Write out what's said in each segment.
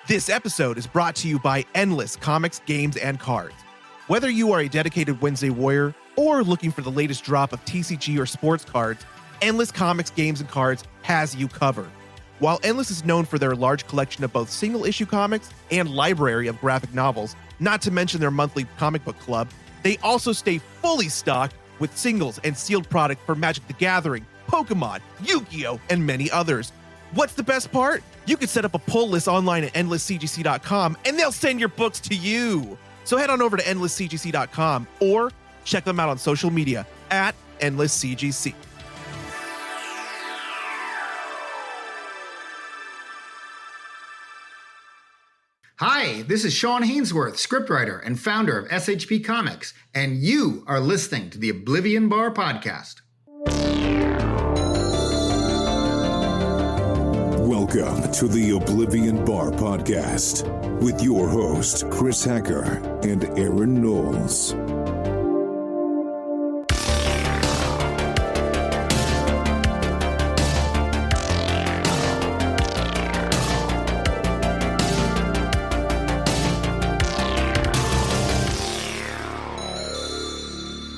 This episode is brought to you by Endless Comics, Games, and Cards. Whether you are a dedicated Wednesday warrior or looking for the latest drop of TCG or sports cards, Endless Comics, Games, and Cards has you covered. While Endless is known for their large collection of both single-issue comics and library of graphic novels, not to mention their monthly comic book club, they also stay fully stocked with singles and sealed product for Magic the Gathering, Pokemon, Yu-Gi-Oh!, and many others. What's the best part? You can set up a pull list online at endlesscgc.com and they'll send your books to you. So head on over to endlesscgc.com or check them out on social media at endlesscgc. Hi, this is Shawn Hainsworth, scriptwriter and founder of SHP Comics, and you are listening to the Oblivion Bar Podcast. Welcome to the Oblivion Bar Podcast with your host, Chris Hacker and Aaron Knowles.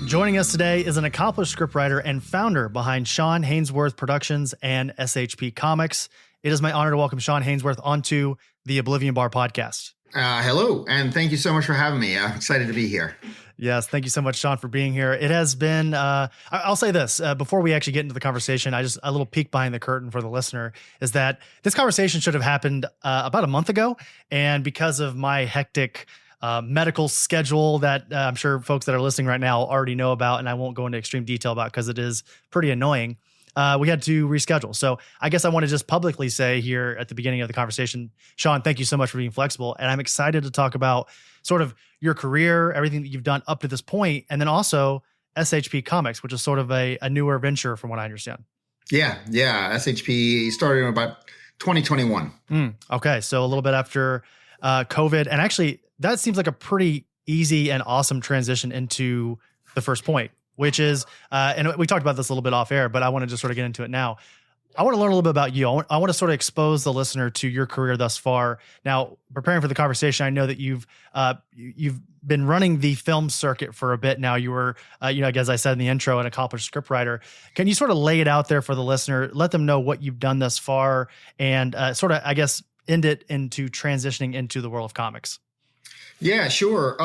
Joining us today is an accomplished scriptwriter and founder behind Shawn Hainsworth Productions and SHP Comics. It is my honor to welcome Shawn Hainsworth onto the Oblivion Bar Podcast. Hello, and thank you so much for having me. I'm excited to be here. Yes, thank you so much, Shawn, for being here. It has been, I'll say this, before we actually get into the conversation, a little peek behind the curtain for the listener, is that this conversation should have happened about a month ago. And because of my hectic medical schedule that I'm sure folks that are listening right now already know about, and I won't go into extreme detail about because it is pretty annoying, we had to reschedule. So I guess I want to just publicly say here at the beginning of the conversation, Shawn, thank you so much for being flexible. And I'm excited to talk about sort of your career, everything that you've done up to this point, and then also SHP Comics, which is sort of a newer venture from what I understand. Yeah. SHP started in about 2021. Okay. So a little bit after COVID. And actually, that seems like a pretty easy and awesome transition into the first point, which is, and we talked about this a little bit off air, but I want to just sort of get into it now. I want to learn a little bit about you. I want to sort of expose the listener to your career thus far. Now, preparing for the conversation, I know that you've been running the film circuit for a bit now. You were, as I said in the intro, an accomplished scriptwriter. Can you sort of lay it out there for the listener, let them know what you've done thus far, and sort of, I guess, end it into transitioning into the world of comics? Yeah, sure.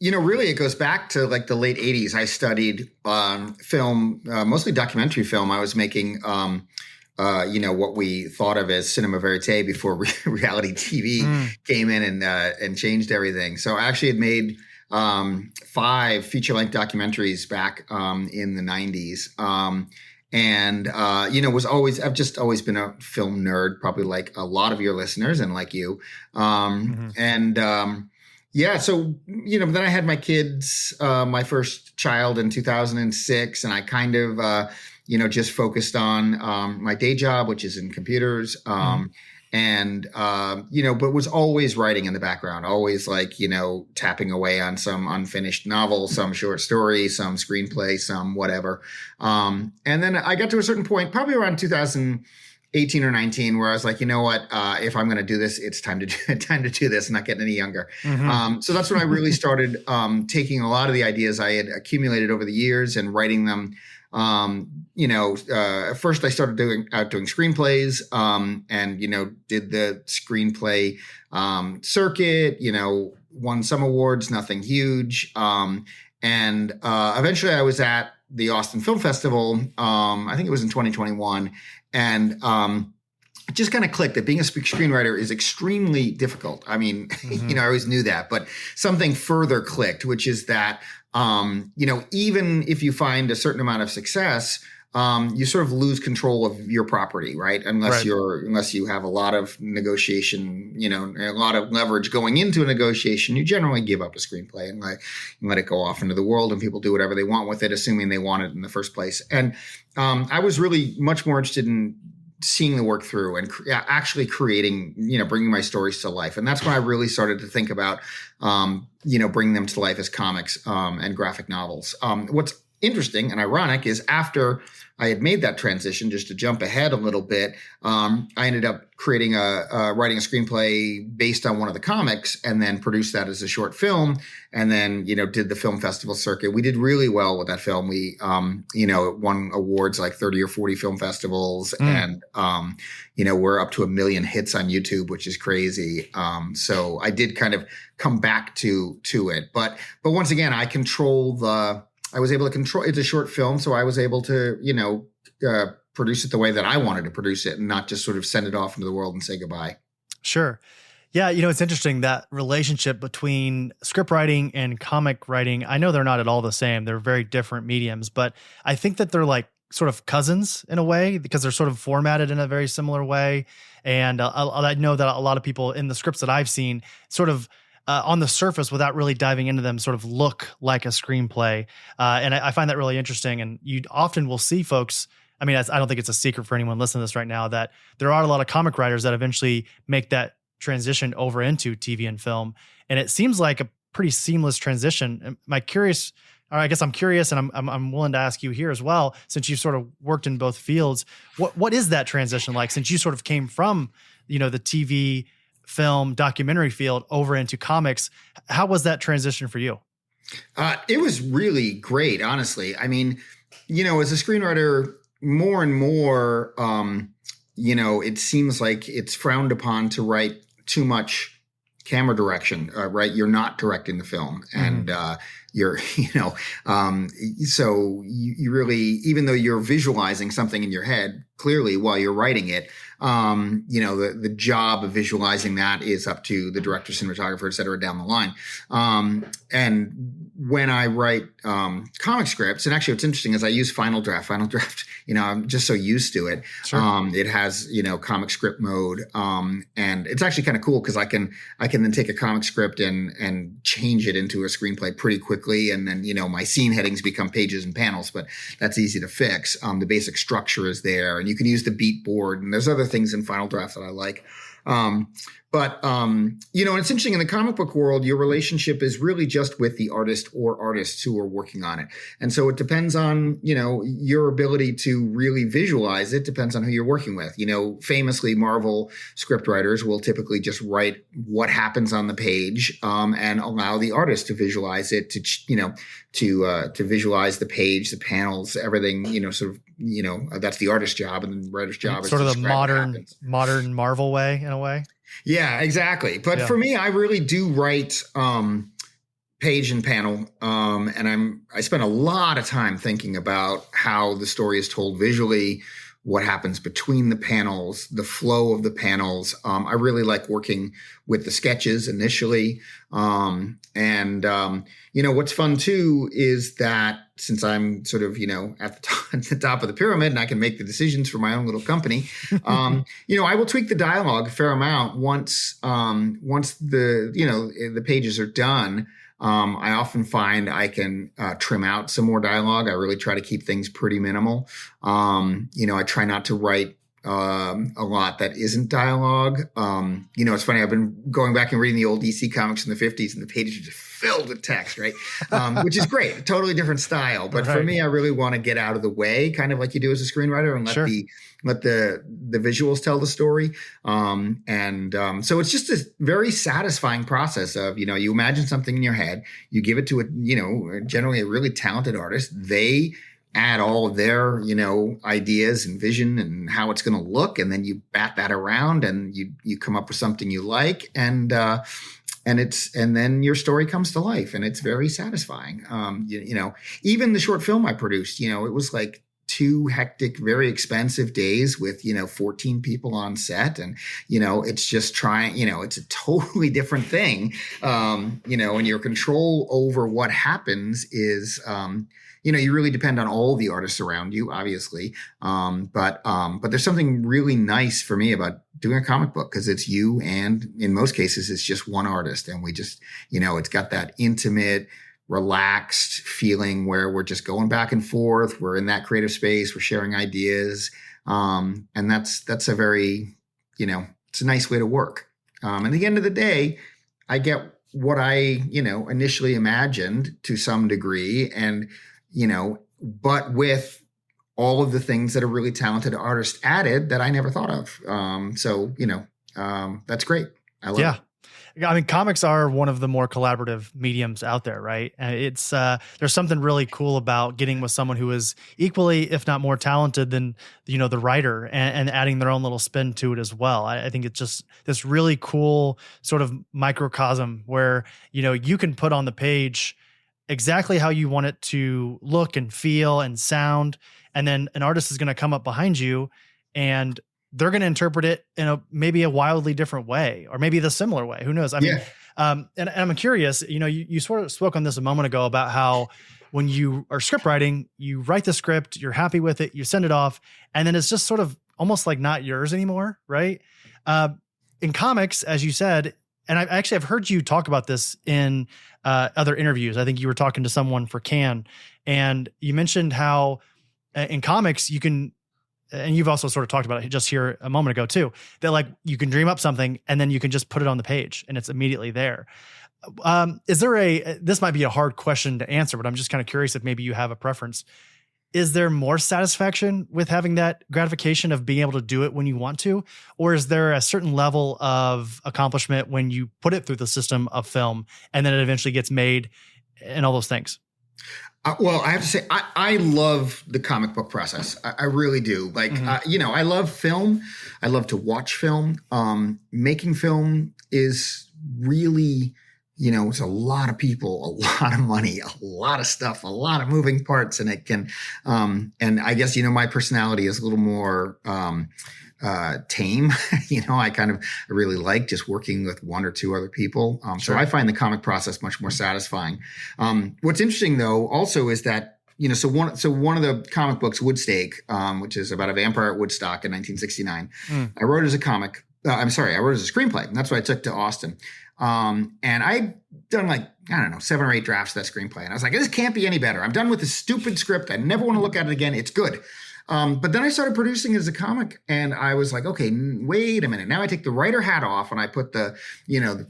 Really it goes back to like the late 80s. I studied film, mostly documentary film. I was making, what we thought of as cinema verite before reality TV came in and changed everything. So I actually had made 5 feature-length documentaries back in the 90s. I've just always been a film nerd, probably like a lot of your listeners and like you. Then I had my kids, my first child in 2006, and I kind of, just focused on my day job, which is in computers. But was always writing in the background, always tapping away on some unfinished novel, some short story, some screenplay, some whatever. And then I got to a certain point, probably around 2018 or 19, where I was like, you know what, if I'm going to do this, it's time to do this, not getting any younger. So that's when I really started taking a lot of the ideas I had accumulated over the years and writing them. First I started doing screenplays, and did the screenplay circuit, won some awards, nothing huge. Eventually I was at the Austin Film Festival. I think it was in 2021. And it just kind of clicked that being a screenwriter is extremely difficult. I mean, I always knew that, but something further clicked, which is that, even if you find a certain amount of success, you sort of lose control of your property, right? Unless you have a lot of negotiation, a lot of leverage going into a negotiation, you generally give up a screenplay and let it go off into the world and people do whatever they want with it, assuming they want it in the first place. And I was really much more interested in seeing the work through and actually creating, bringing my stories to life. And that's when I really started to think about, bringing them to life as comics and graphic novels. What's interesting and ironic is after I had made that transition, just to jump ahead a little bit, I ended up writing a screenplay based on one of the comics and then produced that as a short film and then, did the film festival circuit. We did really well with that film. We, it won awards like 30 or 40 film festivals and, we're up to 1 million hits on YouTube, which is crazy. So I did kind of come back to it. But once again, I was able to control, it's a short film. So I was able to, produce it the way that I wanted to produce it and not just sort of send it off into the world and say goodbye. Sure. Yeah. It's interesting, that relationship between script writing and comic writing. I know they're not at all the same. They're very different mediums, but I think that they're like sort of cousins in a way because they're sort of formatted in a very similar way. And I know that a lot of people in the scripts that I've seen sort of on the surface without really diving into them sort of look like a screenplay. And I find that really interesting. And you often will see folks, I mean, I don't think it's a secret for anyone listening to this right now that there are a lot of comic writers that eventually make that transition over into TV and film. And it seems like a pretty seamless transition. I'm curious, and I'm willing to ask you here as well, since you've sort of worked in both fields, what is that transition like since you sort of came from, the TV, film, documentary field over into comics? How was that transition for you? It was really great, honestly. I mean, as a screenwriter, more and more, it seems like it's frowned upon to write too much camera direction, right? You're not directing the film and, you're, so you really, even though you're visualizing something in your head clearly while you're writing it, the job of visualizing that is up to the director, cinematographer, et cetera, down the line. And when I write comic scripts, and actually what's interesting is I use Final Draft, I'm just so used to it. Sure. It has, comic script mode. And it's actually kind of cool because I can then take a comic script and change it into a screenplay pretty quickly. And then, my scene headings become pages and panels, but that's easy to fix. The basic structure is there and you can use the beat board and there's other things in Final Draft that I like. But and it's interesting in the comic book world, your relationship is really just with the artist or artists who are working on it. And so it depends on, your ability to really visualize it depends on who you're working with. Famously Marvel scriptwriters will typically just write what happens on the page, and allow the artist to visualize it to visualize the page, the panels, everything, that's the artist's job and the writer's job is sort of to the modern Marvel way in a way. Yeah, exactly. But for me, I really do write page and panel. And I spend a lot of time thinking about how the story is told visually, what happens between the panels, the flow of the panels. I really like working with the sketches initially. What's fun too is that since I'm sort of, at the top of the pyramid and I can make the decisions for my own little company, I will tweak the dialogue a fair amount once the pages are done. I often find I can trim out some more dialogue. I really try to keep things pretty minimal. I try not to write a lot that isn't dialogue. It's funny. I've been going back and reading the old DC comics in the 50s and the pages are just filled with text, right? Which is great. A totally different style. But for me, I really want to get out of the way, kind of like you do as a screenwriter and let the visuals tell the story. So it's just a very satisfying process of, you imagine something in your head, you give it to generally a really talented artist. They add all of their, ideas and vision and how it's going to look. And then you bat that around and you come up with something you like. And then your story comes to life and it's very satisfying. Even the short film I produced, it was like 2 hectic, very expensive days with, 14 people on set. And, it's just trying, it's a totally different thing. And your control over what happens is, you really depend on all the artists around you, obviously. But there's something really nice for me about doing a comic book because it's you. And in most cases, it's just one artist. And we just, it's got that intimate, relaxed feeling where we're just going back and forth. We're in that creative space. We're sharing ideas. And that's a very, it's a nice way to work. And at the end of the day, I get what I, initially imagined to some degree. And, but with all of the things that a really talented artist added that I never thought of. So, that's great. I love it. I mean, comics are one of the more collaborative mediums out there, right? And it's there's something really cool about getting with someone who is equally, if not more talented than, the writer and adding their own little spin to it as well. I think it's just this really cool sort of microcosm where, you can put on the page exactly how you want it to look and feel and sound. And then an artist is going to come up behind you and they're going to interpret it in maybe a wildly different way, or maybe the similar way. Who knows? I mean, and I'm curious, you sort of spoke on this a moment ago about how when you are script writing, you write the script, you're happy with it, you send it off, and then it's just sort of almost like not yours anymore. Right. In comics, as you said, and I've heard you talk about this in other interviews. I think you were talking to someone for Cannes, and you mentioned how in comics you can, and you've also sort of talked about it just here a moment ago too, that like you can dream up something and then you can just put it on the page and it's immediately there. Is there this might be a hard question to answer, but I'm just kind of curious if maybe you have a preference. Is there more satisfaction with having that gratification of being able to do it when you want to? Or is there a certain level of accomplishment when you put it through the system of film and then it eventually gets made and all those things? Well, I have to say, I love the comic book process. I really do. Like, I love film. I love to watch film. Making film is really, it's a lot of people, a lot of money, a lot of stuff, a lot of moving parts. And it can, and I guess, my personality is a little more tame. I really like just working with one or two other people. So I find the comic process much more satisfying. What's interesting though, also is that, so one of the comic books, Woodstake, which is about a vampire at Woodstock in 1969, I wrote it as a comic. I wrote it as a screenplay. And that's what I took to Austin. And I'd done 7 or 8 drafts of that screenplay. And I was like, this can't be any better. I'm done with this stupid script. I never want to look at it again. It's good. But then I started producing it as a comic and I was like, okay, wait a minute. Now I take the writer hat off and I put the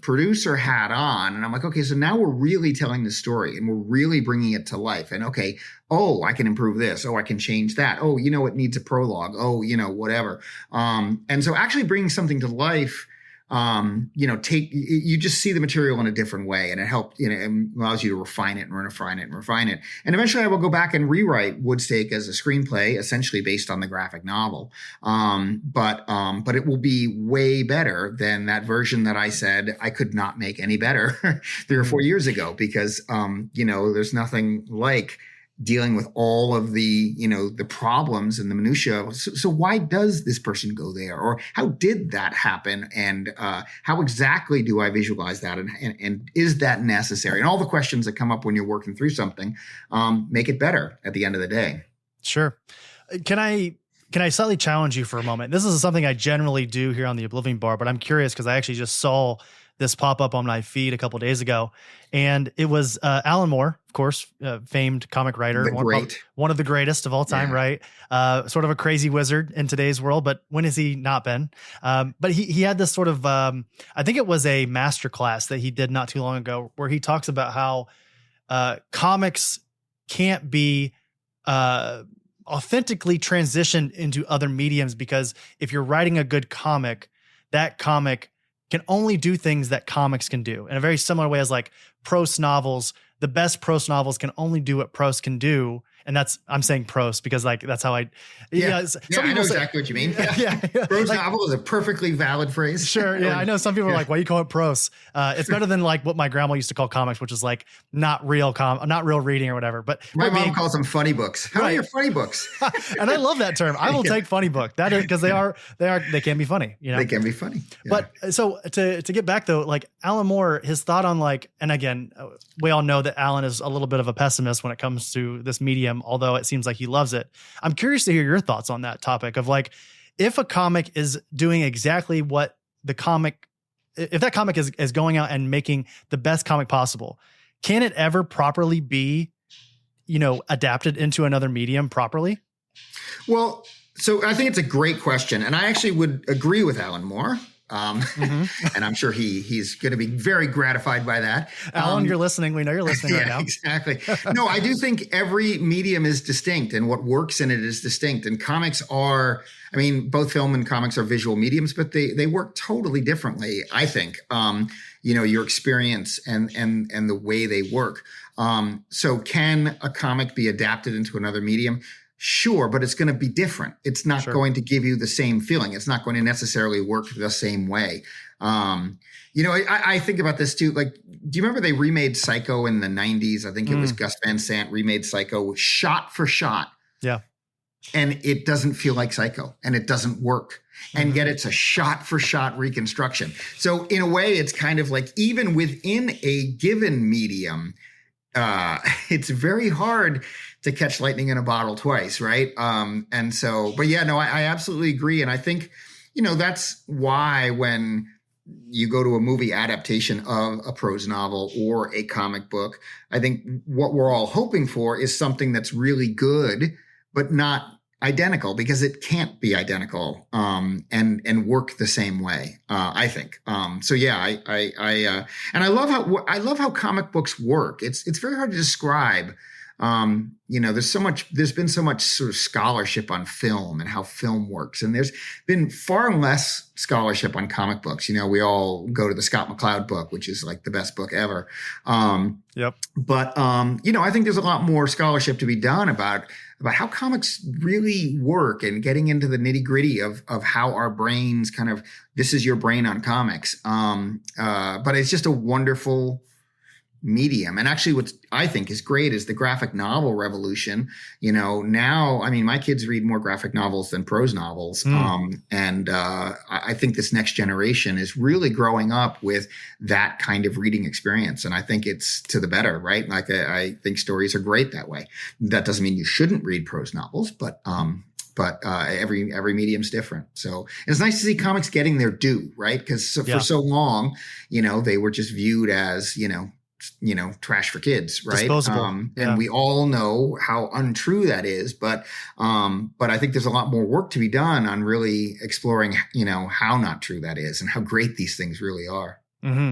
producer hat on and I'm like, okay, so now we're really telling the story and we're really bringing it to life. And okay, I can improve this. I can change that. It needs a prologue. Whatever. And so actually bringing something to life, you just see the material in a different way and it helps, it allows you to refine it and refine it and refine it. And eventually I will go back and rewrite Woodstake as a screenplay, essentially based on the graphic novel. But it will be way better than that version that I said I could not make any better 3 or 4 years ago, because, there's nothing like dealing with all of the, the problems and the minutia. So why does this person go there? Or how did that happen? And how exactly do I visualize that? And is that necessary? And all the questions that come up when you're working through something make it better at the end of the day. Sure. Can I slightly challenge you for a moment? This is something I generally do here on the Oblivion Bar, but I'm curious because I actually just saw this pop up on my feed a couple of days ago, and it was Alan Moore, of course, famed comic writer, one of the greatest of all time, right? Sort of a crazy wizard in today's world, but when has he not been? But he had this sort of, I think it was a masterclass that he did not too long ago, where he talks about how comics can't be authentically transitioned into other mediums, because if you're writing a good comic, that comic can only do things that comics can do in a very similar way as like prose novels. The best prose novels can only do what prose can do. And I'm saying prose because that's how I know exactly what you mean. Yeah. Prose novel is a perfectly valid phrase. Sure. Yeah. I know some people are like, why you call it prose? It's better than like what my grandma used to call comics, which is like not real reading or whatever. But my mom calls them funny books. How are your funny books? And I love that term. I will take funny book. That is because they can be funny. They can be funny. Yeah. But so to get back though, like Alan Moore, his thought on and again, we all know that Alan is a little bit of a pessimist when it comes to this medium, although it seems like he loves it. I'm curious to hear your thoughts on that topic of like, if a comic is doing exactly what if that comic is going out and making the best comic possible, can it ever properly be, adapted into another medium properly? Well, so I think it's a great question. And I actually would agree with Alan Moore. And I'm sure he's going to be very gratified by that. Alan, you're listening. We know you're listening right now. Exactly. No, I do think every medium is distinct and what works in it is distinct. And comics are, I mean, both film and comics are visual mediums, but they work totally differently, I think. Your experience and the way they work. So can a comic be adapted into another medium? Sure, but it's going to be different. It's not going to give you the same feeling. It's not going to necessarily work the same way. I think about this too. Like, do you remember they remade Psycho in the 90s? I think it was Gus Van Sant remade Psycho shot for shot. Yeah. And it doesn't feel like Psycho and it doesn't work. And yet it's a shot for shot reconstruction. So in a way, it's kind of like even within a given medium, it's very hard to catch lightning in a bottle twice, right? I absolutely agree. And I think, that's why when you go to a movie adaptation of a prose novel or a comic book, I think what we're all hoping for is something that's really good, but not identical, because it can't be identical and work the same way. I think. And I love how comic books work. It's very hard to describe. There's been so much sort of scholarship on film and how film works. And there's been far less scholarship on comic books. We all go to the Scott McCloud book, which is like the best book ever. But I think there's a lot more scholarship to be done about how comics really work and getting into the nitty gritty of how our brains kind of, this is your brain on comics. But it's just a wonderful medium. And actually what I think is great is the graphic novel revolution. Now, I mean, my kids read more graphic novels than prose novels. I think this next generation is really growing up with that kind of reading experience. And I think it's to the better, right? Like I think stories are great that way. That doesn't mean you shouldn't read prose novels, but every medium's different. So it's nice to see comics getting their due, right? Because for so long, they were just viewed as, trash for kids, right? Disposable. And we all know how untrue that is, but I think there's a lot more work to be done on really exploring, how not true that is and how great these things really are. Mm-hmm.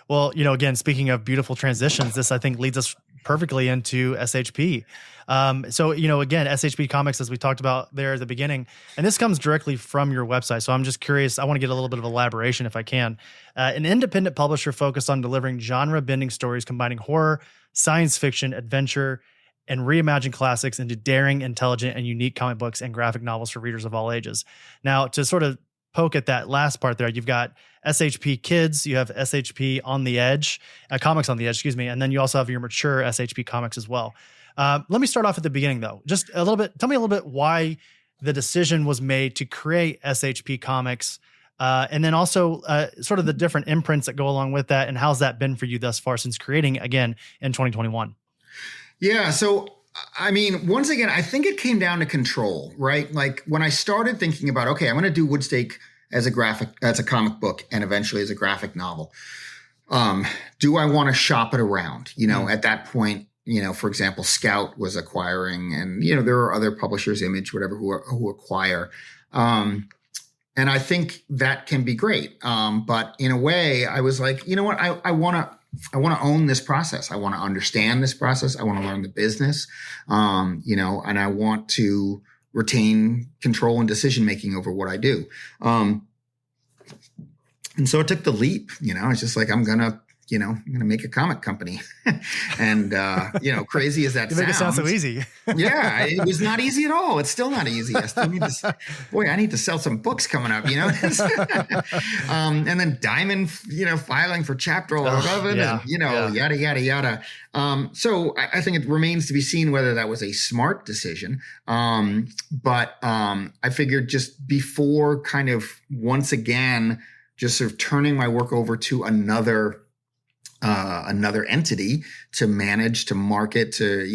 Well, again, speaking of beautiful transitions, this I think leads us perfectly into SHP. Again, SHP Comics, as we talked about there at the beginning, and this comes directly from your website. So I'm just curious. I want to get a little bit of elaboration if I can. An independent publisher focused on delivering genre-bending stories combining horror, science fiction, adventure, and reimagine classics into daring, intelligent, and unique comic books and graphic novels for readers of all ages. Now, to sort of poke at that last part there, you've got SHP Kids, you have SHP On the Edge, Comics on the Edge, and then you also have your mature SHP Comics as well. Let me start off at the beginning, though. Just a little bit. Tell me a little bit why the decision was made to create SHP Comics, and then also sort of the different imprints that go along with that, and how's that been for you thus far since creating again in 2021? Yeah. So, I mean, once again, I think it came down to control, right? Like when I started thinking about, okay, I'm going to do Woodstake as a comic book and eventually as a graphic novel. Do I want to shop it around? At that point, for example, Scout was acquiring, and, there are other publishers, Image, whatever, who acquire. And I think that can be great. But in a way, I was like, you know what? I want to own this process. I want to understand this process. I want to learn the business, and I want to retain control and decision-making over what I do. And so I took the leap, it's just like, I'm going to make a comic company. And, crazy as that sounds. You make it sound so easy. Yeah, it was not easy at all. It's still not easy. I need to sell some books coming up, and then Diamond, filing for Chapter 11 and, yada, yada, yada. So I think it remains to be seen whether that was a smart decision. But I figured just before kind of once again, just sort of turning my work over to another another entity to manage, to market, to,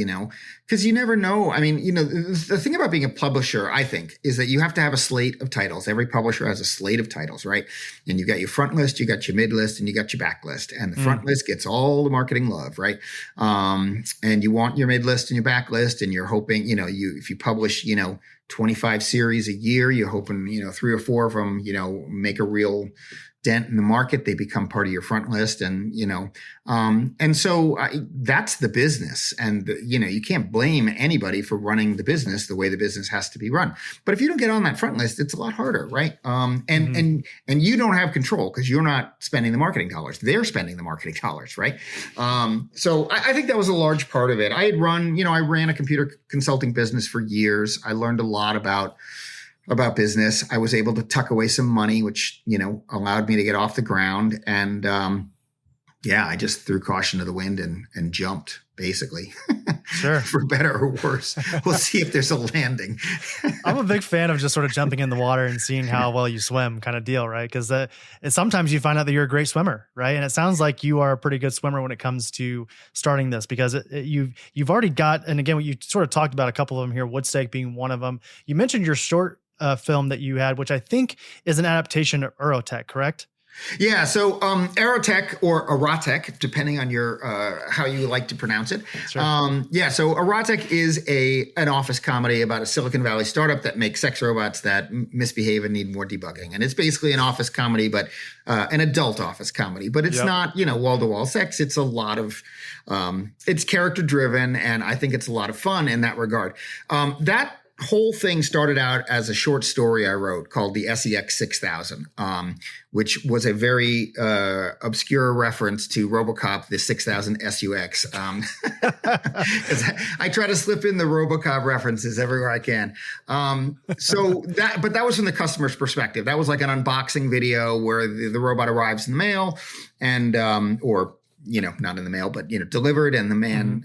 because you never know. I mean, the thing about being a publisher, I think, is that you have to have a slate of titles. Every publisher has a slate of titles, right? And you got your front list, you got your mid list, and you got your back list. And the front list gets all the marketing love, right? And you want your mid list and your back list, and you're hoping, if you publish, 25 series a year, you're hoping, 3 or 4 of them, make a real dent in the market. They become part of your front list, and so that's the business. And you can't blame anybody for running the business the way the business has to be run. But if you don't get on that front list, it's a lot harder, right? And you don't have control because you're not spending the marketing dollars. They're spending the marketing dollars, right? So I think that was a large part of it. I ran a computer consulting business for years. I learned a lot about business. I was able to tuck away some money, which, allowed me to get off the ground. And I just threw caution to the wind and jumped, basically. Sure. For better or worse. We'll see if there's a landing. I'm a big fan of just sort of jumping in the water and seeing how well you swim kind of deal, right? Because sometimes you find out that you're a great swimmer, right? And it sounds like you are a pretty good swimmer when it comes to starting this, because you've already got, and again, what you sort of talked about a couple of them here, Woodstake being one of them. You mentioned your short film that you had, which I think is an adaptation of Eurotech, correct? Yeah. So Eurotech or Erotic, depending on your how you like to pronounce it. Sure. So Erotic is an office comedy about a Silicon Valley startup that makes sex robots that misbehave and need more debugging. And it's basically an office comedy, but an adult office comedy. But it's not, wall-to-wall sex. It's a lot of it's character driven, and I think it's a lot of fun in that regard. That whole thing started out as a short story I wrote called the SEX 6000, which was a very obscure reference to RoboCop, the 6000 SUX. I try to slip in the RoboCop references everywhere I can. But that was from the customer's perspective. That was like an unboxing video where the robot arrives in the mail and, not in the mail, but, delivered. And the man,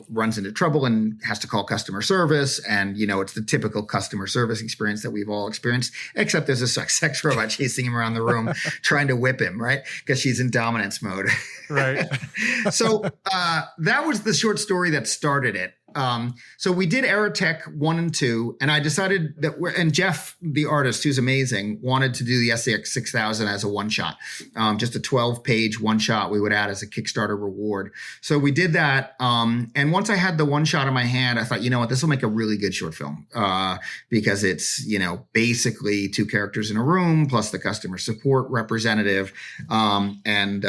runs into trouble and has to call customer service. And, it's the typical customer service experience that we've all experienced, except there's a sex robot chasing him around the room, trying to whip him, right? Because she's in dominance mode. Right. So that was the short story that started it. So we did Eurotech 1 and 2, and I decided that and Jeff, the artist, who's amazing, wanted to do the SEX 6000 as a one shot, just a 12-page one shot we would add as a Kickstarter reward. So we did that. And once I had the one shot in my hand, I thought, this will make a really good short film, because it's, basically 2 characters in a room plus the customer support representative. And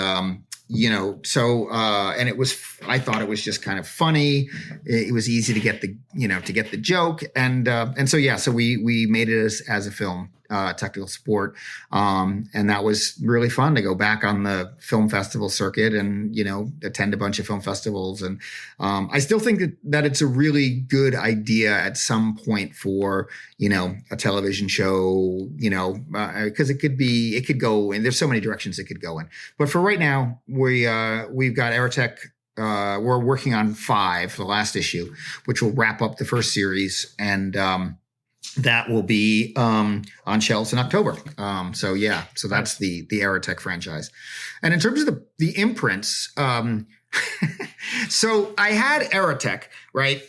it was, I thought it was just kind of funny. It was easy to get the joke. So we made it as a film, technical support. And that was really fun to go back on the film festival circuit and, attend a bunch of film festivals. And I still think that it's a really good idea at some point for, a television show, because it could go, and there's so many directions it could go in. But for right now, we've got Eurotech. We're working on 5, the last issue, which will wrap up the first series. And, that will be on shelves in October. So that's the Eurotech franchise. And in terms of the imprints, so I had Eurotech, right,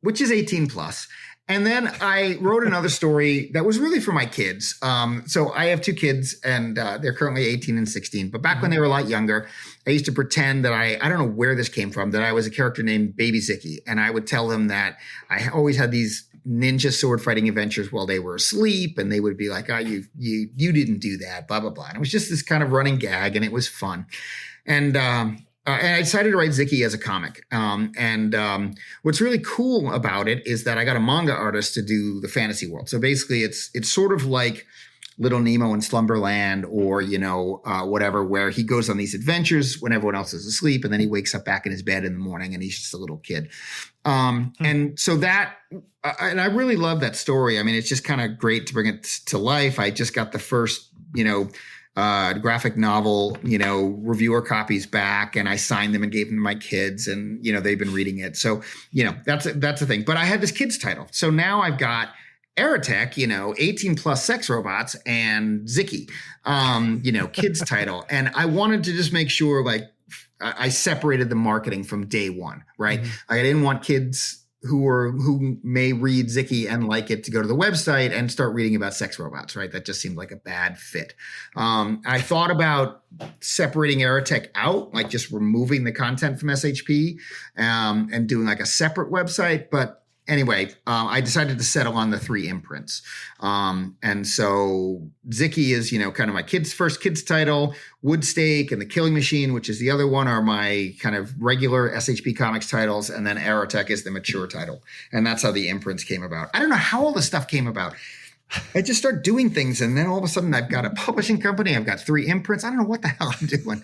which is 18 plus. And then I wrote another story that was really for my kids. So I have 2 kids, and they're currently 18 and 16. But back when they were a lot younger, I used to pretend that I don't know where this came from, that I was a character named Baby Zicky. And I would tell them that I always had these ninja sword fighting adventures while they were asleep. And they would be like, you didn't do that, blah, blah, blah. And it was just this kind of running gag, and it was fun. And I decided to write Zicky as a comic. What's really cool about it is that I got a manga artist to do the fantasy world. So basically it's sort of like Little Nemo in Slumberland, or, whatever, where he goes on these adventures when everyone else is asleep. And then he wakes up back in his bed in the morning and he's just a little kid. And so that, and I really love that story. I mean, it's just kind of great to bring it to life. I just got the first, graphic novel, reviewer copies back, and I signed them and gave them to my kids, and, they've been reading it. So, that's a thing. But I had this kid's title. So now I've got Aerotech, 18 plus sex robots and Zicky, kids title. And I wanted to just make sure like I separated the marketing from day one, right? Mm-hmm. I didn't want kids who may read Zicky and like it to go to the website and start reading about sex robots, right? That just seemed like a bad fit. I thought about separating Aerotech out, like just removing the content from SHP and doing like a separate website. But anyway, I decided to settle on the 3 imprints. And so Zicky is, kind of my first kids title. Woodstake and The Killing Machine, which is the other one, are my kind of regular SHP Comics titles. And then Aerotech is the mature title. And that's how the imprints came about. I don't know how all this stuff came about. I just start doing things, and then all of a sudden I've got a publishing company. I've got 3 imprints. I don't know what the hell I'm doing.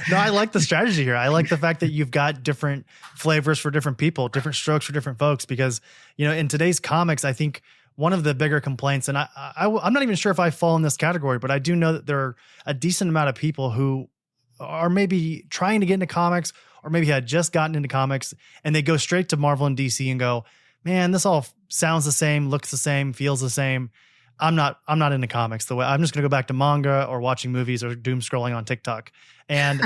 No, I like the strategy here. I like the fact that you've got different flavors for different people, different strokes for different folks, because, in today's comics, I think one of the bigger complaints, and I'm not even sure if I fall in this category, but I do know that there are a decent amount of people who are maybe trying to get into comics or maybe had just gotten into comics, and they go straight to Marvel and DC and go, man, this all sounds the same, looks the same, feels the same. I'm not into comics the way. I'm just going to go back to manga or watching movies or doom scrolling on TikTok. And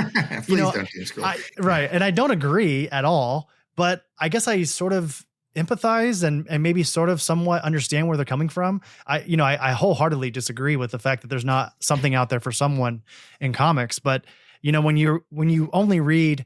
Please don't doom scroll. Right. And I don't agree at all, but I guess I sort of empathize and maybe sort of somewhat understand where they're coming from. I wholeheartedly disagree with the fact that there's not something out there for someone in comics. But when you only read,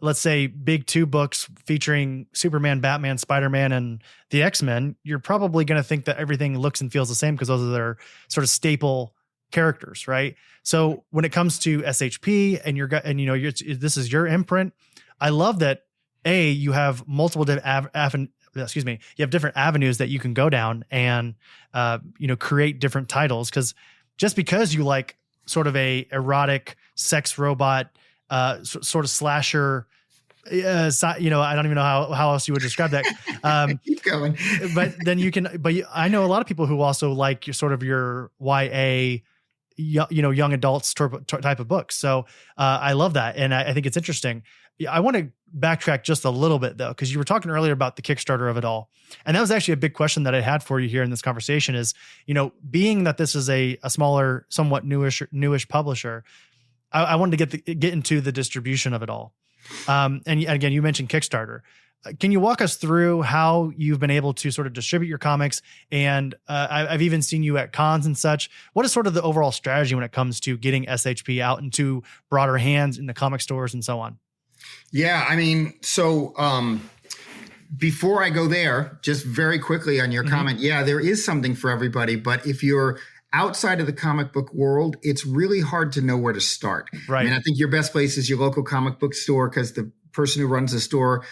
let's say, big 2 books featuring Superman, Batman, Spider-Man, and the X-Men, you're probably going to think that everything looks and feels the same because those are their sort of staple characters, right? So when it comes to SHP this is your imprint, I love that you have multiple you have different avenues that you can go down and create different titles, because just because you like sort of a erotic sex robot sort of slasher, I don't even know how else you would describe that. Keep going. But then I know a lot of people who also like your YA, young adults type of books. So I love that. And I think it's interesting. I want to backtrack just a little bit though, because you were talking earlier about the Kickstarter of it all. And that was actually a big question that I had for you here in this conversation is, being that this is a smaller, somewhat newish publisher, I wanted to get into the distribution of it all. And again, you mentioned Kickstarter. Can you walk us through how you've been able to sort of distribute your comics? And I've even seen you at cons and such. What is sort of the overall strategy when it comes to getting SHP out into broader hands in the comic stores and so on? Yeah, I mean, so before I go there, just very quickly on your comment, yeah, there is something for everybody. But if you're outside of the comic book world, it's really hard to know where to start. Right. I mean, I think your best place is your local comic book store, because the person who runs the store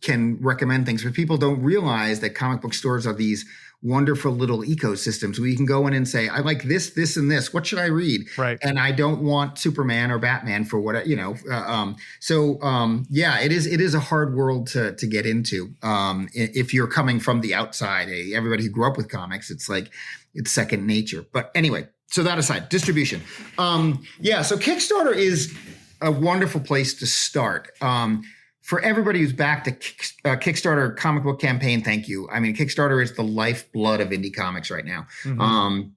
can recommend things. But people don't realize that comic book stores are these wonderful little ecosystems where you can go in and say, I like this, this, and this. What should I read? Right. And I don't want Superman or Batman for what, yeah, it is a hard world to get into. If you're coming from the outside, everybody who grew up with comics, it's like, it's second nature. But anyway, so that aside, distribution. So Kickstarter is a wonderful place to start. For everybody who's backed a Kickstarter comic book campaign, thank you. I mean, Kickstarter is the lifeblood of indie comics right now. Mm-hmm.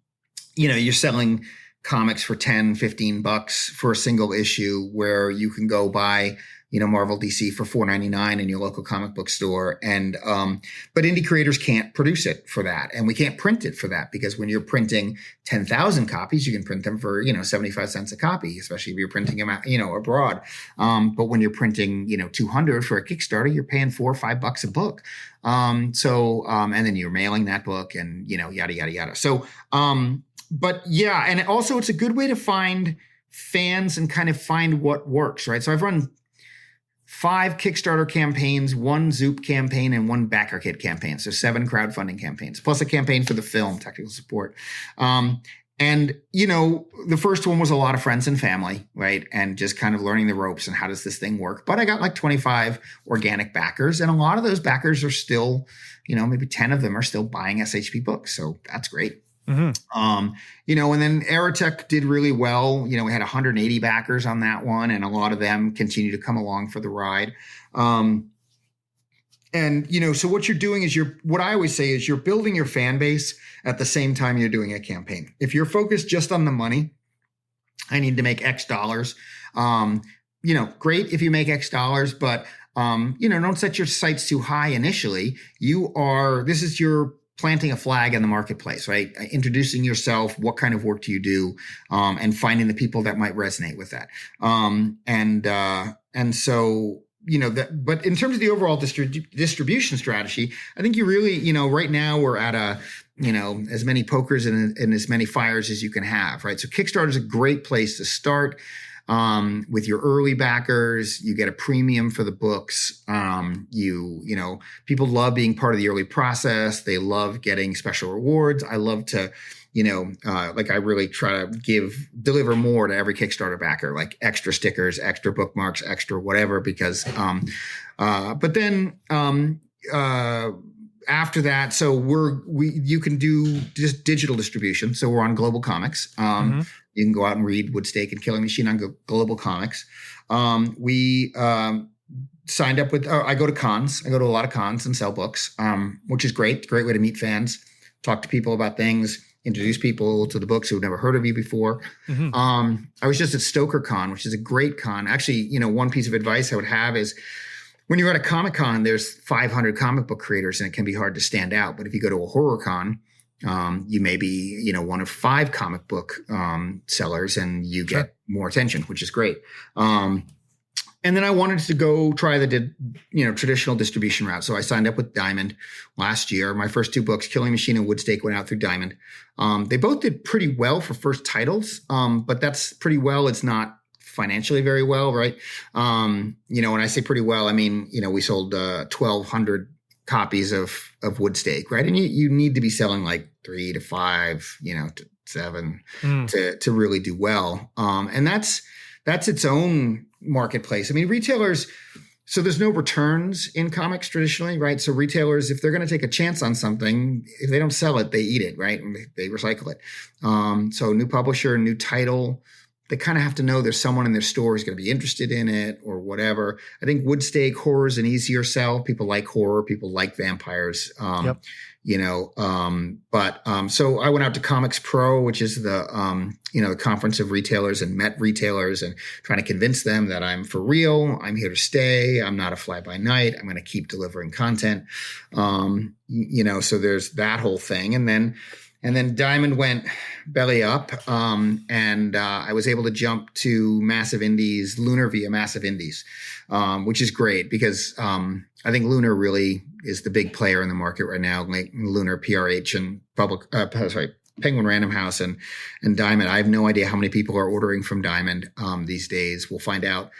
You're selling comics for $10, $15 for a single issue, where you can go buy, Marvel DC for $4.99 in your local comic book store. And, but indie creators can't produce it for that. And we can't print it for that, because when you're printing 10,000 copies, you can print them for, 75 cents a copy, especially if you're printing them out, abroad. But when you're printing, 200 for a Kickstarter, you're paying $4 or $5 a book. And then you're mailing that book and, yada, yada, yada. So, but yeah. And also it's a good way to find fans and kind of find what works, right? So I've run 5 Kickstarter campaigns, 1 Zoop campaign, and 1 Backer Kit campaign. So 7 crowdfunding campaigns, plus a campaign for the film, technical support. And, the first one was a lot of friends and family, right? And just kind of learning the ropes and how does this thing work. But I got like 25 organic backers, and a lot of those backers are still, maybe 10 of them are still buying SHP books. So that's great. Mm-hmm. And then Aerotech did really well. We had 180 backers on that one, and a lot of them continue to come along for the ride. And And, so what you're doing is what I always say is you're building your fan base at the same time you're doing a campaign. If you're focused just on the money, I need to make X dollars. Great if you make X dollars, but, don't set your sights too high initially. This is your planting a flag in the marketplace, right? Introducing yourself, what kind of work do you do, and finding the people that might resonate with that. But in terms of the overall distribution strategy, I think you really, right now we're at as many pokers and as many fires as you can have, right? So Kickstarter is a great place to start. With your early backers, you get a premium for the books. People love being part of the early process. They love getting special rewards. I love to, I really try to deliver more to every Kickstarter backer, like extra stickers, extra bookmarks, extra whatever, because, after that, so you can do just digital distribution. So we're on Global Comics. You can go out and read Woodstake and Killing Machine on Global Comics. We signed up with. I go to cons. I go to a lot of cons and sell books, which is great. Great way to meet fans, talk to people about things, introduce people to the books who've never heard of you before. I was just at StokerCon, which is a great con. Actually, one piece of advice I would have is, when you're at a Comic-Con, there's 500 comic book creators and it can be hard to stand out. But if you go to a horror con, you may be, one of 5 comic book sellers and you get more attention, which is great. And then I wanted to go try the traditional distribution route. So I signed up with Diamond last year. My first 2 books, Killing Machine and Woodstake, went out through Diamond. They both did pretty well for first titles, but that's pretty well. It's not financially very well, right? When I say pretty well, I mean, we sold 1,200 copies of Woodstake, right? And you need to be selling like 3 to 5, to 7 to really do well. And that's its own marketplace. I mean, retailers, so there's no returns in comics traditionally, right? So retailers, if they're going to take a chance on something, if they don't sell it, they eat it, right? And they recycle it. So new publisher, new title, they kind of have to know there's someone in their store who's going to be interested in it or whatever. I think Woodstake, horror is an easier sell. People like horror. People like vampires. So I went out to Comics Pro, which is the conference of retailers, and met retailers and trying to convince them that I'm for real. I'm here to stay. I'm not a fly by night. I'm going to keep delivering content. So there's that whole thing. And then Diamond went belly up, and I was able to jump to Massive Indies, Lunar via Massive Indies, which is great because I think Lunar really is the big player in the market right now. Like Lunar, PRH, and Penguin Random House and Diamond. I have no idea how many people are ordering from Diamond these days. We'll find out.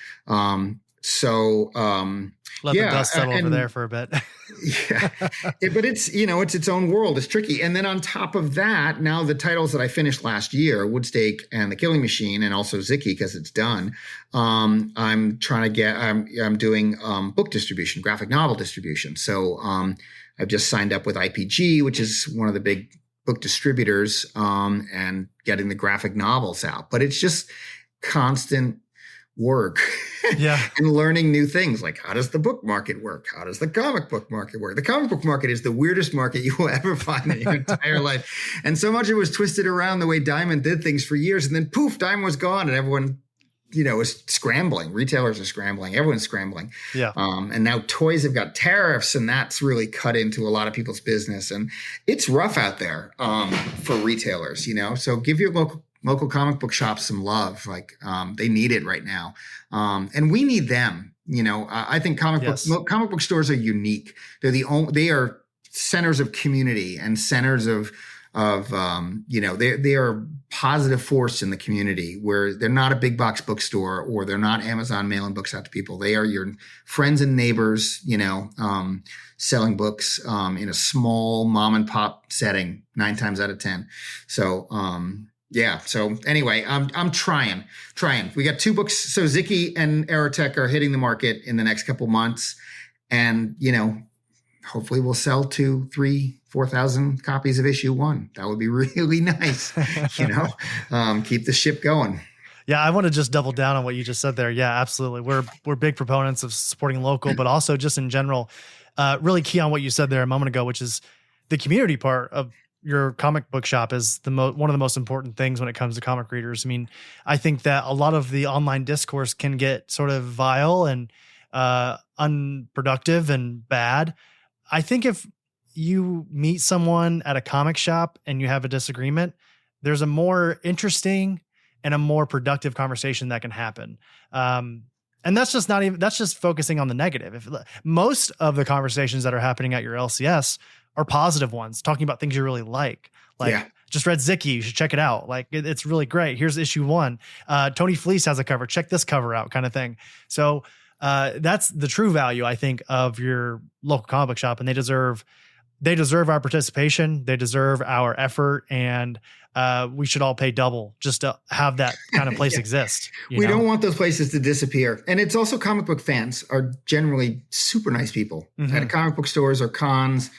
Let the dust settle over there for a bit. But it's, it's its own world. It's tricky. And then on top of that, now the titles that I finished last year, Woodstake and The Killing Machine, and also Zicky, because it's done. I'm doing book distribution, graphic novel distribution. So I've just signed up with IPG, which is one of the big book distributors, and getting the graphic novels out. But it's just constant work and learning new things, like how does the book market work? How does the comic book market work? The comic book market is the weirdest market you will ever find in your entire life. And so much of it was twisted around the way Diamond did things for years. And then poof, Diamond was gone and everyone, is scrambling. Retailers are scrambling. Everyone's scrambling. And now toys have got tariffs, and that's really cut into a lot of people's business. And it's rough out there for retailers, so give your local comic book shops some love. Like they need it right now. And we need them. I think comic book stores are unique. They are centers of community and centers of they are positive force in the community, where they're not a big box bookstore or they're not Amazon mailing books out to people. They are your friends and neighbors, selling books in a small mom and pop setting 9 times out of 10. So, So anyway, I'm trying. We got 2 books. So Zicky and Aerotech are hitting the market in the next couple months. And, hopefully we'll sell 2, 3, 4,000 copies of issue 1. That would be really nice. Keep the ship going. Yeah, I want to just double down on what you just said there. Yeah, absolutely. We're big proponents of supporting local, but also just in general, really key on what you said there a moment ago, which is the community part of your comic book shop is one of the most important things when it comes to comic readers. I mean, I think that a lot of the online discourse can get sort of vile and unproductive and bad. I think if you meet someone at a comic shop and you have a disagreement, there's a more interesting and a more productive conversation that can happen. And that's just focusing on the negative. Most of the conversations that are happening at your LCS are positive ones, talking about things you really like. Just read Zicky, you should check it out. Like it's really great. Here's issue 1. Tony Fleece has a cover. Check this cover out, kind of thing. So that's the true value, I think, of your local comic book shop, and they deserve our participation. They deserve our effort, and we should all pay double just to have that kind of place exist. We don't want those places to disappear. And it's also comic book fans are generally super nice people. At comic book stores or cons,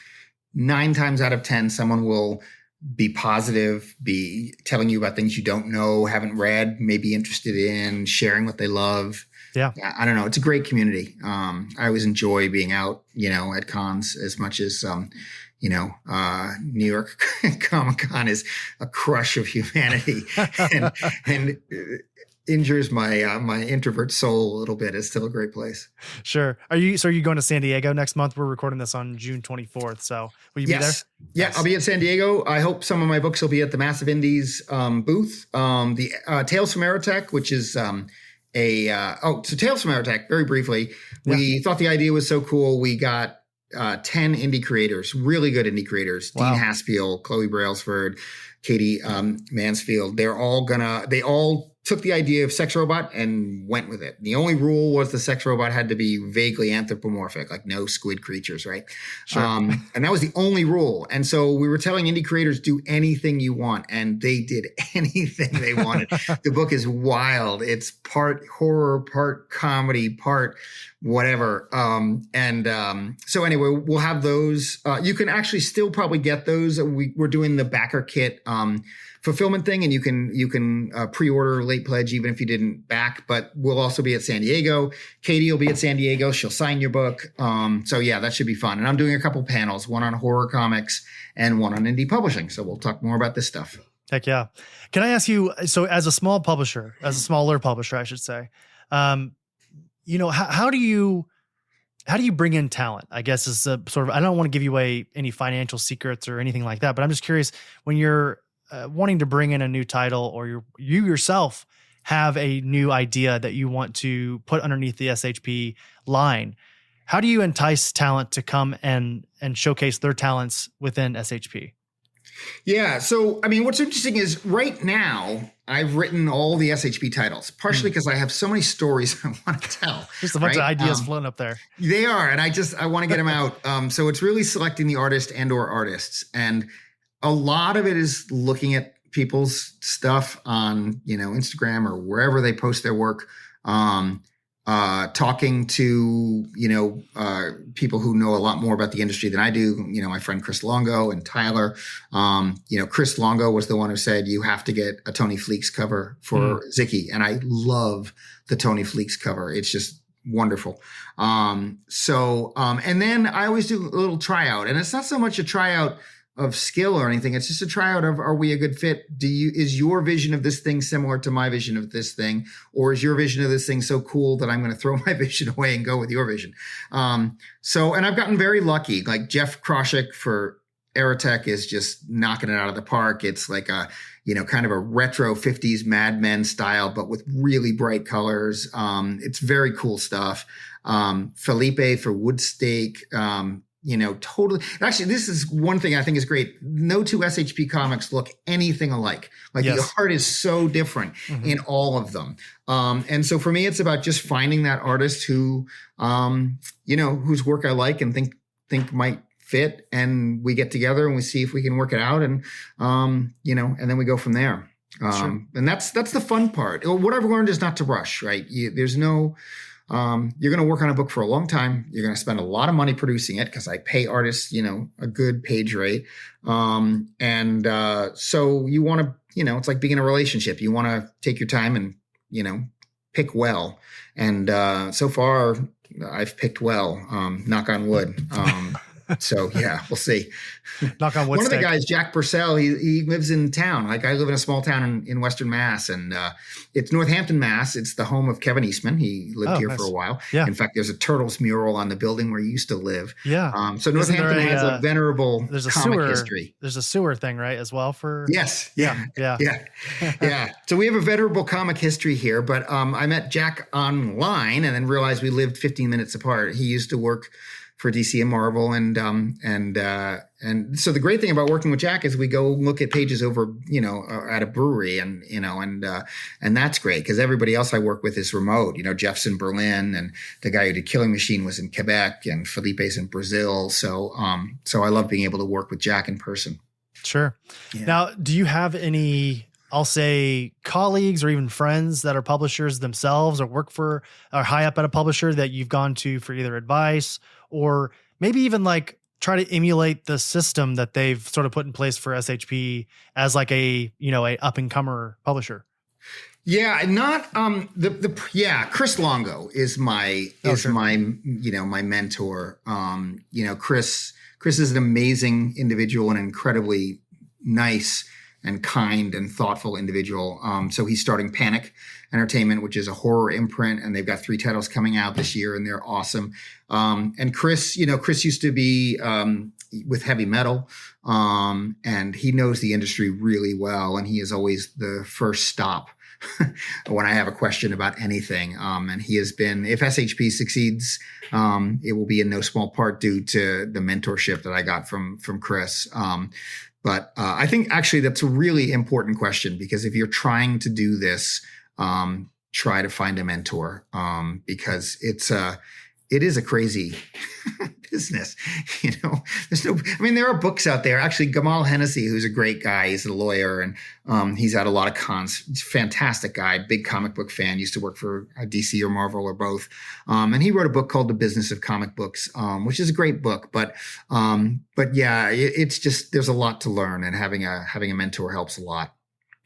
9 times out of 10, someone will be positive, be telling you about things you don't know, haven't read, maybe interested in, sharing what they love. Yeah. I don't know. It's a great community. I always enjoy being out, at cons as much as, New York Comic Con is a crush of humanity and injures my introvert soul a little bit. It's still a great place. Sure. Are you going to San Diego next month? We're recording this on June 24th. So will you be there? Yeah, nice. I'll be at San Diego. I hope some of my books will be at the Massive Indies booth. The Tales from Aerotech, which is so Tales from Aerotech, very briefly, we thought the idea was so cool. We got 10 indie creators, really good indie creators. Wow. Dean Haspiel, Chloe Brailsford, Katie Mansfield. They all took the idea of Sex Robot and went with it. The only rule was the Sex Robot had to be vaguely anthropomorphic, like no squid creatures, right? Sure. And that was the only rule. And so we were telling indie creators, do anything you want. And they did anything they wanted. The book is wild. It's part horror, part comedy, part whatever. So anyway, we'll have those. You can actually still probably get those. We're doing the backer kit fulfillment thing, and you can pre-order late pledge even if you didn't back. But we'll also be at San Diego. Katie will be at San Diego. She'll sign your book. So yeah, that should be fun. And I'm doing a couple panels, one on horror comics and one on indie publishing. So we'll talk more about this stuff. Heck yeah. Can I ask you, so as a smaller publisher, I should say, how do you bring in talent? I guess is a sort of, I don't want to give you away any financial secrets or anything like that, but I'm just curious, when you're wanting to bring in a new title, or you yourself have a new idea that you want to put underneath the SHP line, how do you entice talent to come and showcase their talents within SHP? Yeah. So, I mean, what's interesting is right now I've written all the SHP titles, partially because I have so many stories I want to tell. Just a bunch of ideas floating up there. They are. And I want to get them out. So it's really selecting the artist and or artists. And a lot of it is looking at people's stuff on, Instagram or wherever they post their work, talking to, people who know a lot more about the industry than I do. My friend Chris Longo and Tyler. Chris Longo was the one who said, you have to get a Tony Fleece cover for Zicky. And I love the Tony Fleece cover. It's just wonderful. And then I always do a little tryout, and it's not so much a tryout of skill or anything. It's just a tryout of, are we a good fit? Is your vision of this thing similar to my vision of this thing? Or is your vision of this thing so cool that I'm going to throw my vision away and go with your vision? And I've gotten very lucky. Like Jeff Kroshik for Aerotech is just knocking it out of the park. It's like a, kind of a retro 50s Mad Men style, but with really bright colors. It's very cool stuff. Felipe for Woodstake, totally. Actually, this is one thing I think is great. No two SHP comics look anything alike. Like the art is so different in all of them. And so for me, it's about just finding that artist who, whose work I like and think might fit. And we get together and we see if we can work it out. And, and then we go from there. Sure. And that's the fun part. What I've learned is not to rush, right? There's no, you're going to work on a book for a long time. You're going to spend a lot of money producing it because I pay artists, a good page rate. So you want to, it's like being in a relationship. You want to take your time and, pick well. And so far, I've picked well, knock on wood. So yeah, we'll see. Knock on wood. One of the guys, Jack Purcell, he lives in town. Like I live in a small town in Western Mass, and it's Northampton, Mass. It's the home of Kevin Eastman. He lived here nice. for a while. Yeah. In fact, there's a Turtles mural on the building where he used to live. Yeah. So Northampton has a venerable there's a comic sewer, history. There's a sewer thing, right, as well for. Yes. Yeah. Yeah. So we have a venerable comic history here, but I met Jack online and then realized we lived 15 minutes apart. He used to work for DC and Marvel, and so the great thing about working with Jack is we go look at pages over, at a brewery, and that's great because everybody else I work with is remote. Jeff's in Berlin, and the guy who did Killing Machine was in Quebec, and Felipe's in Brazil. So I love being able to work with Jack in person. Sure. Yeah. Now, do you have any, I'll say, colleagues or even friends that are publishers themselves or work for or high up at a publisher that you've gone to for either advice or maybe even like try to emulate the system that they've sort of put in place for SHP as like a up and comer publisher? Yeah, not Chris Longo is my my mentor. Chris is an amazing individual and incredibly nice and kind and thoughtful individual. So he's starting Panic Entertainment, which is a horror imprint, and they've got 3 titles coming out this year, and they're awesome. And Chris used to be with heavy metal, and he knows the industry really well, and he is always the first stop when I have a question about anything. And he has been, if SHP succeeds, it will be in no small part due to the mentorship that I got from Chris. But I think actually that's a really important question, because if you're trying to do this, try to find a mentor, because it is a crazy business. There are books out there. Actually, Gamal Hennessy, who's a great guy, he's a lawyer, and he's had a lot of cons. He's a fantastic guy, big comic book fan, used to work for DC or Marvel or both. And he wrote a book called The Business of Comic Books, which is a great book. But yeah, it's just, there's a lot to learn, and having a mentor helps a lot.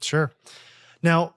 Sure. Now,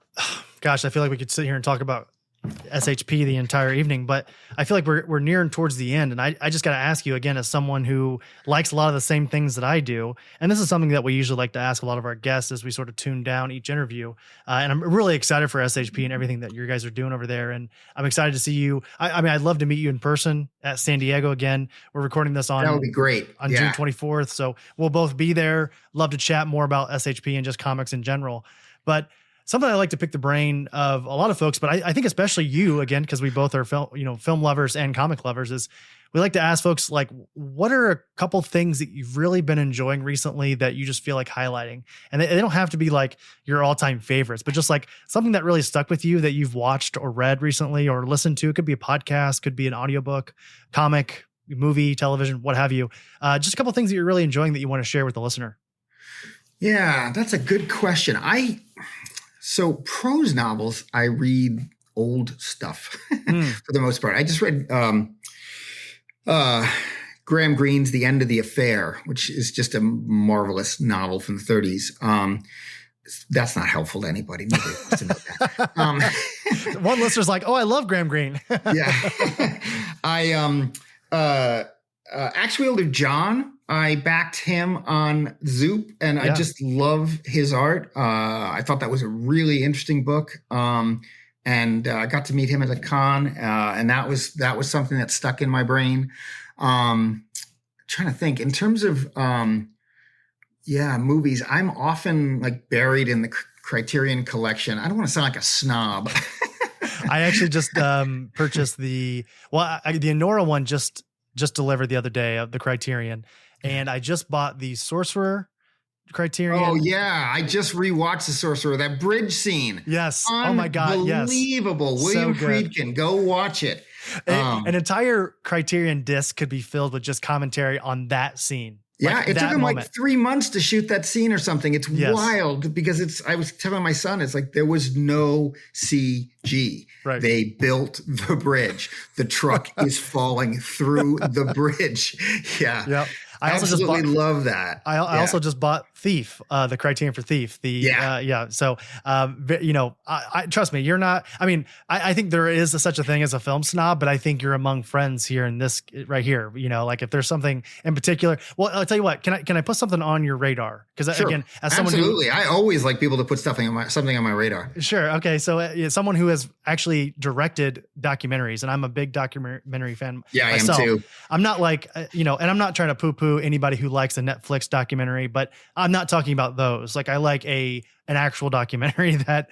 gosh, I feel like we could sit here and talk about SHP the entire evening, but I feel like we're nearing towards the end. And I just got to ask you again, as someone who likes a lot of the same things that I do. And this is something that we usually like to ask a lot of our guests as we sort of tune down each interview. And I'm really excited for SHP and everything that you guys are doing over there. And I'm excited to see you. I'd love to meet you in person at San Diego again. We're recording this on, that would be great, on June 24th. So we'll both be there. Love to chat more about SHP and just comics in general. But something I like to pick the brain of a lot of folks, but I think especially you, again, because we both are film lovers and comic lovers, is we like to ask folks, like, what are a couple things that you've really been enjoying recently that you just feel like highlighting? And they don't have to be like your all-time favorites, but just like something that really stuck with you that you've watched or read recently or listened to. It could be a podcast, could be an audiobook, comic, movie, television, what have you. Just a couple things that you're really enjoying that you want to share with the listener. Yeah, that's a good question. So prose novels, I read old stuff for the most part. I just read Graham Greene's The End of the Affair, which is just a marvelous novel from the 30s. That's not helpful to anybody. Nobody wants to know that. One listener's like, oh, I love Graham Greene. Yeah. Axe Wielder John, I backed him on Zoop, and I just love his art. I thought that was a really interesting book. And I got to meet him at a con, and that was something that stuck in my brain. Trying to think in terms of movies. I'm often like buried in the Criterion collection. I don't want to sound like a snob. I actually just purchased the Anora one just delivered the other day of the Criterion, and I just bought the Sorcerer Criterion. Oh yeah, I just rewatched the Sorcerer. That bridge scene. Yes. Oh my God. Yes. Unbelievable. William Friedkin. Go watch it. An entire Criterion disc could be filled with just commentary on that scene. Yeah, like it took him moment. like 3 months to shoot that scene or something. It's wild because I was telling my son, it's like there was no CG. Right. They built the bridge. The truck is falling through the bridge. Yeah. Yep. I also absolutely just bought, love that. I also just bought Thief, the Criterion for Thief. So, I trust me, you're not, I mean, I think there is such a thing as a film snob, but I think you're among friends here in this right here, like if there's something in particular, well, I'll tell you what, can I put something on your radar? Cause Sure. again, as someone absolutely. I always like people to put something on my radar. Sure. Okay. So someone who has actually directed documentaries, and I'm a big documentary fan. Yeah, myself. I am too. I'm not like, and I'm not trying to poo-poo anybody who likes a Netflix documentary, but I'm not talking about those. Like I like an actual documentary that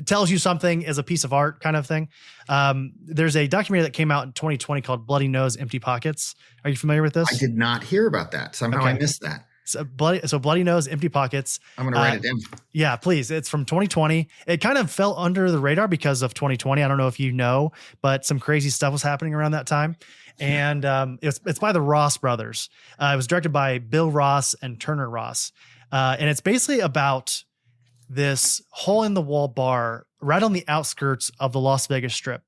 tells you something as a piece of art kind of thing. There's a documentary that came out in 2020 called Bloody Nose, Empty Pockets. Are you familiar with this? I did not hear about that. Somehow I missed that. So Bloody Nose, Empty Pockets. I'm going to write it down. Yeah, please. It's from 2020. It kind of fell under the radar because of 2020. I don't know if you know, but some crazy stuff was happening around that time. And it's by the Ross brothers. It was directed by Bill Ross and Turner Ross. And it's basically about this hole in the wall bar right on the outskirts of the Las Vegas Strip.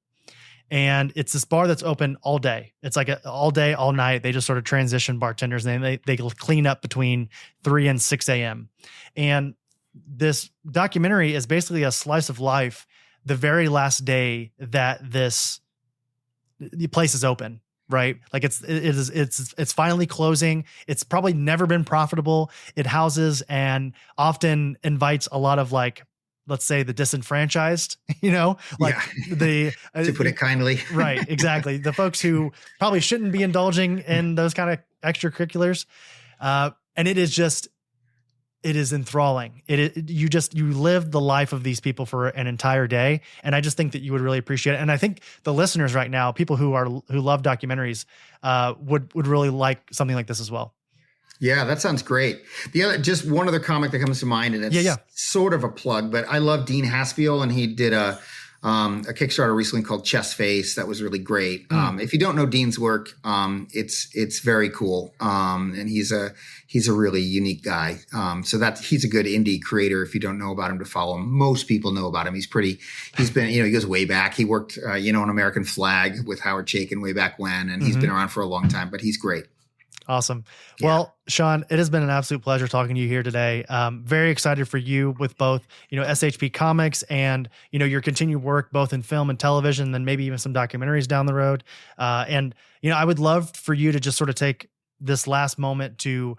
And it's this bar that's open all day. It's like all day, all night. They just sort of transition bartenders, and they clean up between 3 and 6 a.m. And this documentary is basically a slice of life the very last day that the place is open, right? Like it's finally closing. It's probably never been profitable. It houses and often invites a lot of, like, let's say, the disenfranchised, to put it kindly. Right. Exactly. The folks who probably shouldn't be indulging in those kind of extracurriculars. And it is enthralling. You live the life of these people for an entire day. And I just think that you would really appreciate it. And I think the listeners right now, people who love documentaries, would really like something like this as well. Yeah, that sounds great. Just one other comic that comes to mind, and it's sort of a plug, but I love Dean Haspiel, and he did a Kickstarter recently called Chest Face that was really great. If you don't know Dean's work, it's very cool, and he's a really unique guy. So he's a good indie creator. If you don't know about him, to follow him. Most people know about him. He's been, he goes way back. He worked, on American Flag with Howard Chaykin way back when, and he's been around for a long time. But he's great. Awesome. Well, Shawn, it has been an absolute pleasure talking to you here today. Very excited for you with both, SHP Comics and, your continued work both in film and television, and then maybe even some documentaries down the road. And I would love for you to just sort of take this last moment to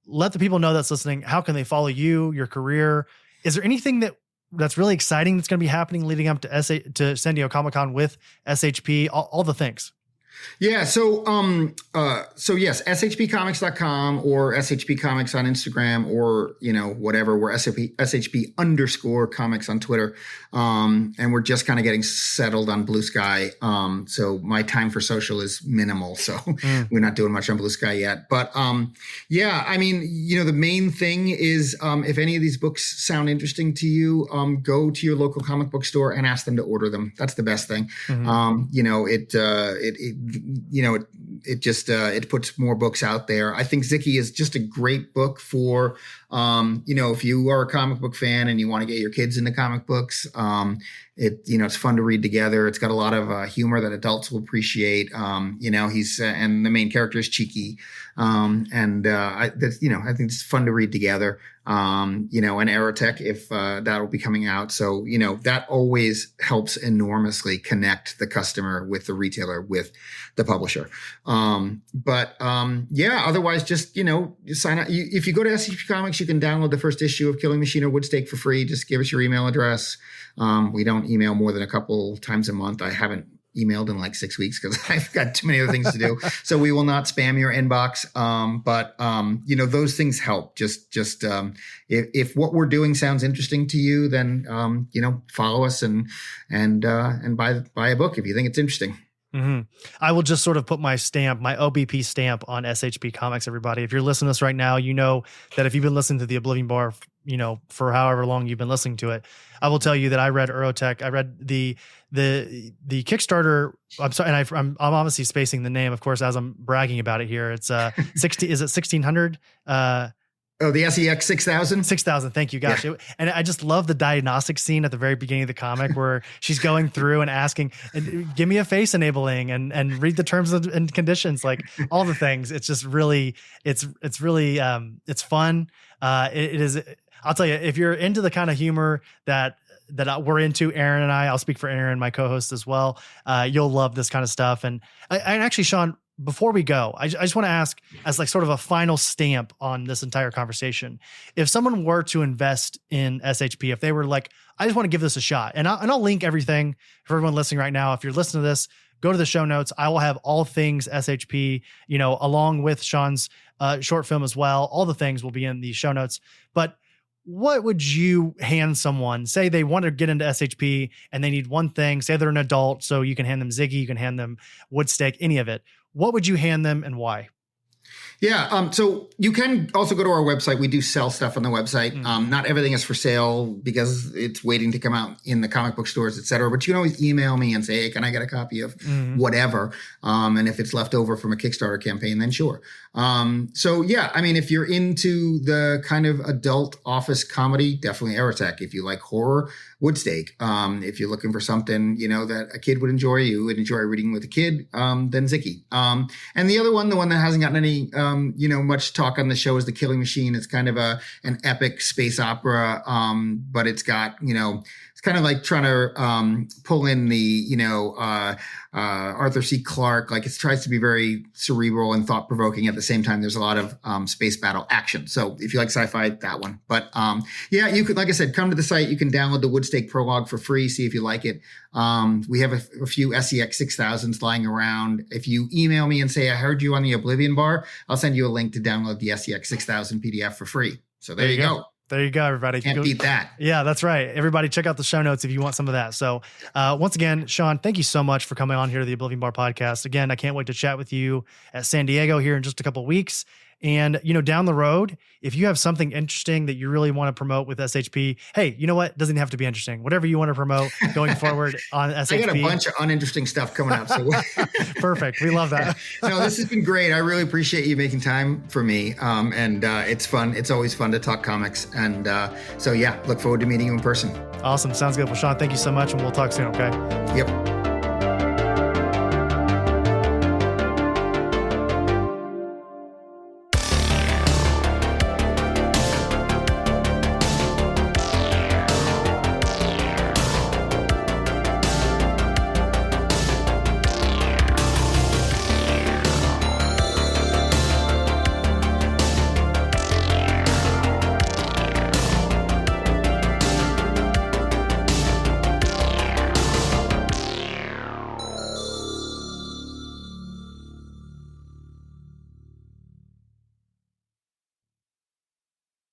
let the people know that's listening. How can they follow you, your career? Is there anything that's really exciting that's going to be happening leading up to San Diego Comic-Con with SHP, all the things? Yeah. So yes, shpcomics.com or SHP Comics on Instagram, or, whatever. We're SHP _comics on Twitter. And we're just kind of getting settled on Blue Sky. So my time for social is minimal. So we're not doing much on Blue Sky yet. But the main thing is, if any of these books sound interesting to you, go to your local comic book store and ask them to order them. That's the best thing. It puts more books out there. I think Zicky is just a great book for, if you are a comic book fan and you want to get your kids into comic books. It's fun to read together. It's got a lot of humor that adults will appreciate. He's and the main character is cheeky. I think it's fun to read together. And Aerotech, if that will be coming out. So, that always helps enormously connect the customer with the retailer, with the publisher. Otherwise just, sign up. If you go to SCP Comics, you can download the first issue of Killing Machine or Woodstake for free. Just give us your email address. We don't email more than a couple times a month. I haven't emailed in like 6 weeks because I've got too many other things to do. So we will not spam your inbox. Those things help. If what we're doing sounds interesting to you, then, follow us and buy a book if you think it's interesting. Mm-hmm. I will just sort of put my OBP stamp on SHP Comics, everybody. If you're listening to this right now, you know that if you've been listening to the Oblivion Bar, for however long you've been listening to it, I will tell you that I read Eurotech. I read the Kickstarter. I'm sorry, and I'm obviously spacing the name, of course, as I'm bragging about it here. It's 60. Is it 1600? Oh, the SEX 6000? 6000. Thank you. Gosh. Yeah. And I just love the diagnostic scene at the very beginning of the comic where she's going through and asking, give me a face enabling and read the terms and conditions, like all the things. It's just really, it's fun. It is, I'll tell you, if you're into the kind of humor that we're into, Aaron and I'll speak for Aaron, my co-host as well. You'll love this kind of stuff. And actually, Shawn, before we go, I just want to ask, as like sort of a final stamp on this entire conversation, if someone were to invest in SHP, if they were like, I just want to give this a shot, and I'll link everything for everyone listening right now. If you're listening to this, go to the show notes. I will have all things SHP, along with Shawn's short film as well. All the things will be in the show notes. But what would you hand someone? Say they want to get into SHP and they need one thing. Say they're an adult, so you can hand them Ziggy, you can hand them Woodstake, any of it. What would you hand them and why? Yeah. So you can also go to our website. We do sell stuff on the website. Not everything is for sale because it's waiting to come out in the comic book stores, et cetera. But you can always email me and say, hey, can I get a copy of whatever? And if it's left over from a Kickstarter campaign, then sure. So yeah, I mean, if you're into the kind of adult office comedy, definitely Aerotech. If you like horror, Woodstake. If you're looking for something, that a kid would enjoy, you would enjoy reading with a kid, then Ziggy. And the other one, the one that hasn't gotten any, much talk on the show is The Killing Machine. It's kind of an epic space opera, but it's got, it's kind of like trying to pull in the, Arthur C. Clarke. Like it tries to be very cerebral and thought provoking at the same time. There's a lot of space battle action. So if you like sci-fi, that one. But yeah, you could, like I said, come to the site. You can download the Woodstake prologue for free. See if you like it. We have a few SEX 6000s lying around. If you email me and say I heard you on the Oblivion Bar, I'll send you a link to download the SEX 6000 PDF for free. So there you go. There you go, everybody. Can't beat that. Yeah, that's right. Everybody check out the show notes if you want some of that. So once again, Shawn, thank you so much for coming on here to the Oblivion Bar Podcast. Again, I can't wait to chat with you at San Diego here in just a couple of weeks. And, down the road, if you have something interesting that you really want to promote with SHP, hey, you know what? Doesn't have to be interesting. Whatever you want to promote going forward on SHP. I got a bunch of uninteresting stuff coming up. So perfect. We love that. No, this has been great. I really appreciate you making time for me. And it's fun. It's always fun to talk comics. And so, yeah, look forward to meeting you in person. Awesome. Sounds good. Well, Shawn, thank you so much. And we'll talk soon. Okay. Yep.